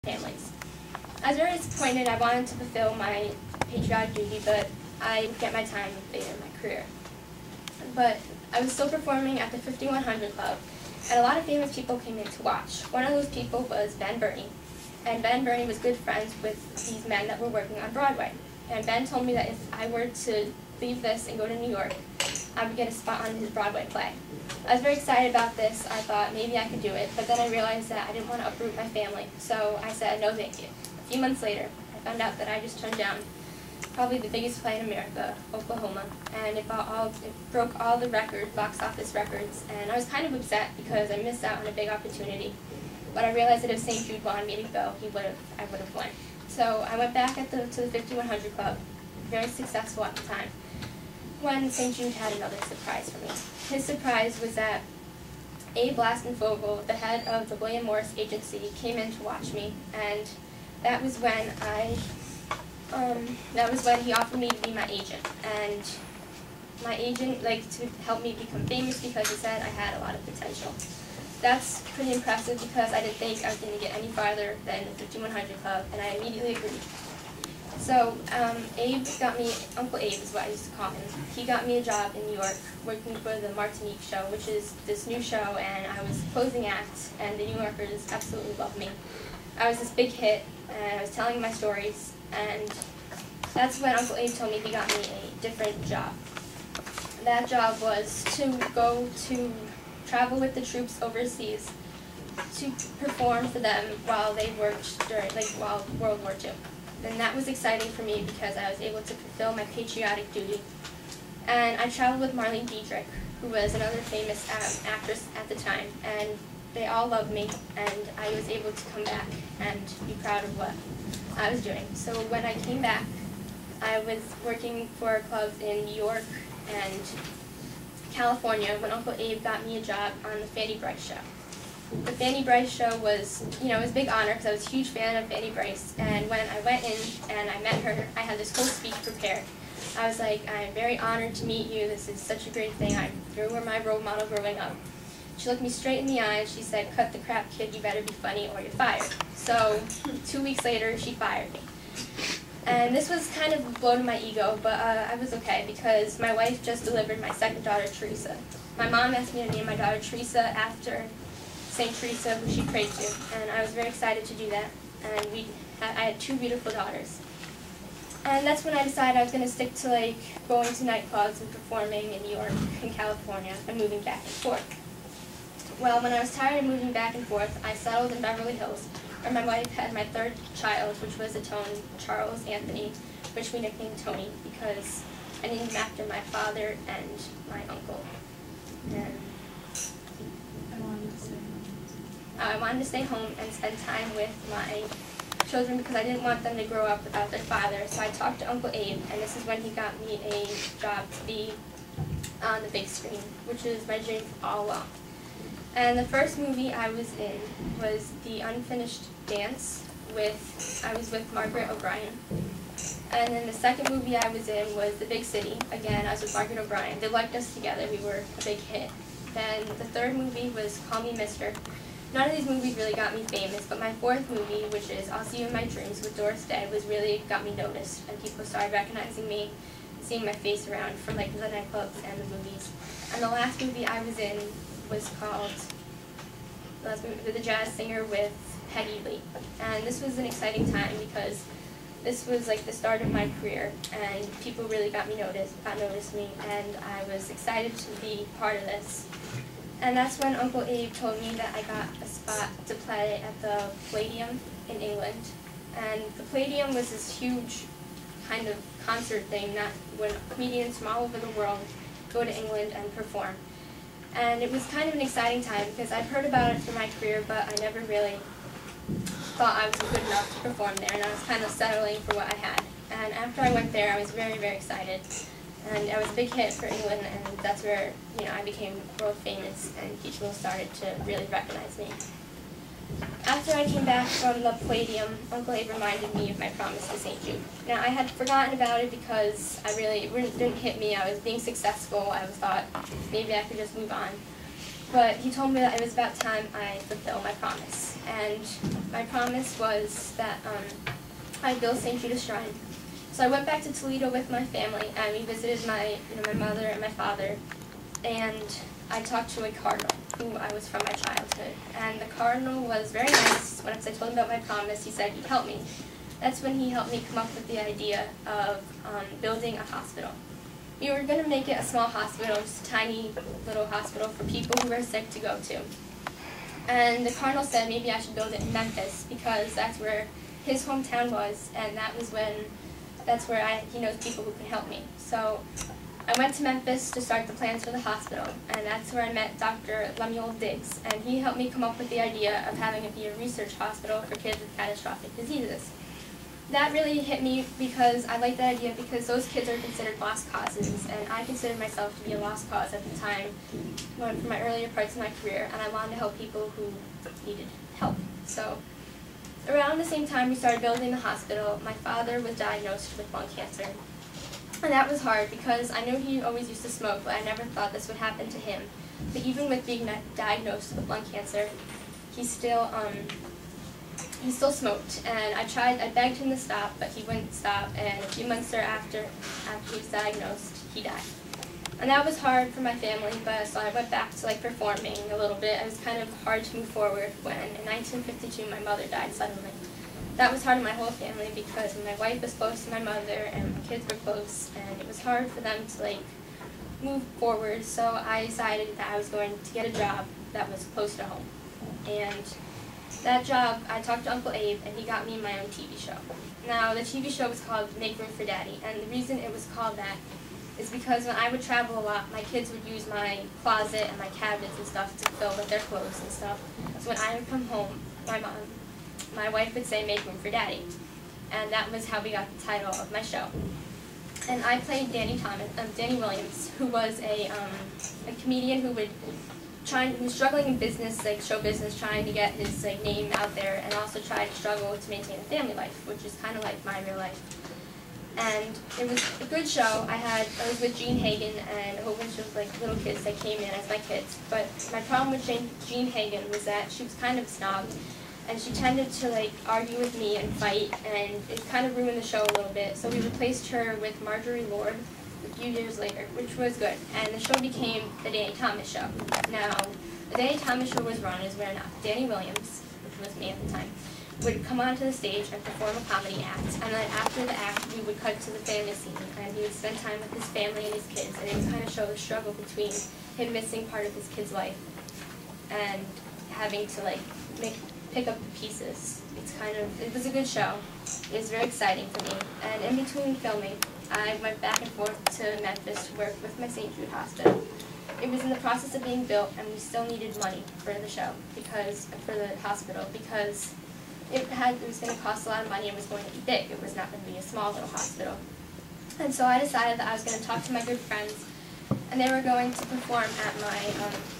families. I was very disappointed. I wanted to fulfill my patriotic duty, but I didn't get my time later in my career. But I was still performing at the 5100 Club, and a lot of famous people came in to watch. One of those people was Ben Burney, and Ben Burney was good friends with these men that were working on Broadway. And Ben told me that if I were to leave this and go to New York, I would get a spot on his Broadway play. I was very excited about this. I thought maybe I could do it, but then I realized that I didn't want to uproot my family, so I said no thank you. A few months later, I found out that I just turned down probably the biggest play in America, Oklahoma, and it broke all the box office records, and I was kind of upset because I missed out on a big opportunity. But I realized that if St. Jude wanted me to go, I would have won. So I went back to the 5100 Club, very successful at the time, when St. Jude had another surprise for me. His surprise was that Abe Lastenfogel, the head of the William Morris Agency, came in to watch me, and that was when he offered me to be my agent. And my agent liked to help me become famous because he said I had a lot of potential. That's pretty impressive because I didn't think I was going to get any farther than the 5100 Club, and I immediately agreed. So Abe got me, Uncle Abe is what I used to call him, he got me a job in New York working for the Martinique Show, which is this new show, and I was closing act, and the New Yorkers absolutely loved me. I was this big hit, and I was telling my stories, and that's when Uncle Abe told me he got me a different job. That job was to go to travel with the troops overseas to perform for them while they worked while World War II. And that was exciting for me because I was able to fulfill my patriotic duty. And I traveled with Marlene Dietrich, who was another famous actress at the time, and they all loved me, and I was able to come back and be proud of what I was doing. So when I came back, I was working for clubs in New York and California when Uncle Abe got me a job on the Fanny Brice show. The Fanny Brice show was, it was a big honor because I was a huge fan of Fanny Brice, and when I went in and I met her, I had this whole speech prepared. I was like, I'm very honored to meet you, this is such a great thing, you were my role model growing up. She looked me straight in the eye and she said, cut the crap, kid, you better be funny or you're fired. So 2 weeks later, she fired me. And this was kind of a blow to my ego, but I was okay because my wife just delivered my second daughter, Teresa. My mom asked me to name my daughter Teresa after St. Teresa, who she prayed to, and I was very excited to do that. And I had two beautiful daughters. And that's when I decided I was going to stick to going to nightclubs and performing in New York and California and moving back and forth. Well, when I was tired of moving back and forth, I settled in Beverly Hills, where my wife had my third child, which was a Tony, Charles Anthony, which we nicknamed Tony because I named him after my father and my uncle. And I wanted to stay home and spend time with my children because I didn't want them to grow up without their father. So I talked to Uncle Abe, and this is when he got me a job to be on the big screen, which is my dream all along. And the first movie I was in was The Unfinished Dance. I was with Margaret O'Brien. And then the second movie I was in was The Big City. Again, I was with Margaret O'Brien. They liked us together. We were a big hit. Then the third movie was Call Me Mister. None of these movies really got me famous, but my fourth movie, which is I'll See You in My Dreams with Doris Day, really got me noticed, and people started recognizing me, seeing my face around from the nightclubs and the movies. And the last movie I was in was called The Jazz Singer with Peggy Lee. And this was an exciting time because this was the start of my career, and people really got noticed me, and I was excited to be part of this. And that's when Uncle Abe told me that I got a spot to play at the Palladium in England. And the Palladium was this huge kind of concert thing when comedians from all over the world go to England and perform. And it was kind of an exciting time because I'd heard about it through my career, but I never really thought I was good enough to perform there, and I was kind of settling for what I had. And after I went there, I was very, very excited. And I was a big hit for England, and that's where I became world famous, and people started to really recognize me. After I came back from the Palladium, Uncle Abe reminded me of my promise to St. Jude. Now, I had forgotten about it because it didn't hit me. I was being successful. I thought maybe I could just move on. But he told me that it was about time I fulfill my promise. And my promise was that I'd build St. Judas Shrine. So I went back to Toledo with my family, and we visited my mother and my father, and I talked to a cardinal who I was from my childhood. And the cardinal was very nice. Once I told him about my promise, he said he'd help me. That's when he helped me come up with the idea of building a hospital. We were going to make it a small hospital, just a tiny little hospital for people who were sick to go to. And the cardinal said maybe I should build it in Memphis because that's where his hometown was, and that's where he knows people who can help me. So I went to Memphis to start the plans for the hospital, and that's where I met Dr. Lemuel Diggs, and he helped me come up with the idea of having it be a research hospital for kids with catastrophic diseases. That really hit me because I liked that idea because those kids are considered lost causes, and I considered myself to be a lost cause at the time from my earlier parts of my career, and I wanted to help people who needed help. So around the same time we started building the hospital, my father was diagnosed with lung cancer. And that was hard because I knew he always used to smoke, but I never thought this would happen to him. But even with being diagnosed with lung cancer, he still smoked. And I begged him to stop, but he wouldn't stop. And a few months after he was diagnosed, he died. And that was hard for my family, but so I went back to performing a little bit. It was kind of hard to move forward when in 1952 my mother died suddenly. That was hard on my whole family because my wife was close to my mother and my kids were close, and it was hard for them to move forward. So I decided that I was going to get a job that was close to home. And that job, I talked to Uncle Abe, and he got me my own TV show. Now, the TV show was called Make Room for Daddy, and the reason it was called that is because when I would travel a lot, my kids would use my closet and my cabinets and stuff to fill with their clothes and stuff. So when I would come home, my wife would say, "Make room for Daddy." And that was how we got the title of my show. And I played Danny Williams, who was a comedian who was struggling in business, show business, trying to get his name out there, and also tried to struggle to maintain a family life, which is kind of like my real life. And it was a good show. I was with Jean Hagen and a whole bunch of little kids that came in as my kids. But my problem with Jean Hagen was that she was kind of a snob, and she tended to argue with me and fight, and it kind of ruined the show a little bit. So we replaced her with Marjorie Lord a few years later, which was good. And the show became the Danny Thomas Show. Now, the Danny Thomas Show was run as when Danny Williams, which was me at the time, would come onto the stage and perform a comedy act, and then after the act we would cut to the family scene, and he would spend time with his family and his kids, and it would kind of show the struggle between him missing part of his kid's life and having to pick up the pieces. It was a good show. It was very exciting for me, and in between filming I went back and forth to Memphis to work with my St. Jude Hospital. It was in the process of being built, and we still needed money for the show, for the hospital, because it was going to cost a lot of money and was going to be big. It was not going to be a small little hospital. And so I decided that I was going to talk to my good friends, and they were going to perform at my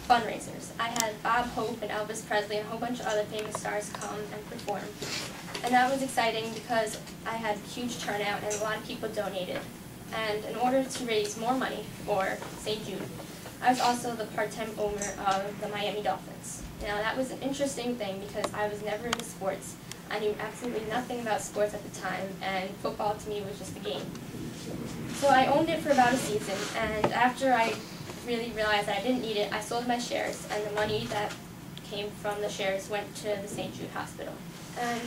fundraisers. I had Bob Hope and Elvis Presley and a whole bunch of other famous stars come and perform. And that was exciting because I had a huge turnout and a lot of people donated. And in order to raise more money for St. Jude, I was also the part-time owner of the Miami Dolphins. Now, that was an interesting thing because I was never into sports. I knew absolutely nothing about sports at the time, and football to me was just a game. So I owned it for about a season, and after I really realized that I didn't need it, I sold my shares, and the money that came from the shares went to the St. Jude Hospital. And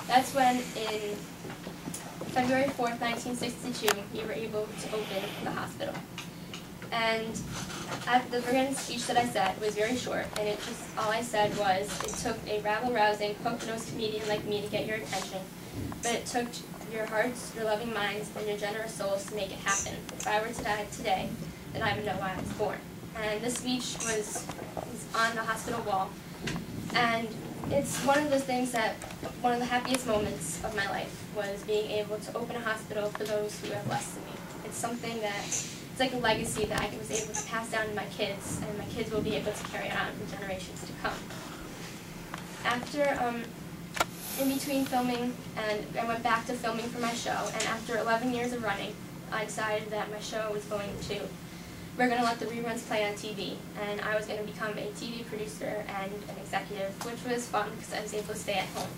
that's when, in February 4th, 1962, we were able to open the hospital. And the beginning speech that I said was very short, and all I said was, it took a rabble-rousing, hook-nosed comedian like me to get your attention, but it took your hearts, your loving minds, and your generous souls to make it happen. If I were to die today, then I would know why I was born. And this speech was on the hospital wall, and it's one of those things that, one of the happiest moments of my life was being able to open a hospital for those who have less than me. It's something that, it's like a legacy that I was able to pass down to my kids, and my kids will be able to carry on for generations to come. After, in between filming, and I went back to filming for my show, and after 11 years of running, I decided that my show was going to we're going to let the reruns play on TV, and I was going to become a TV producer and an executive, which was fun because I was able to stay at home.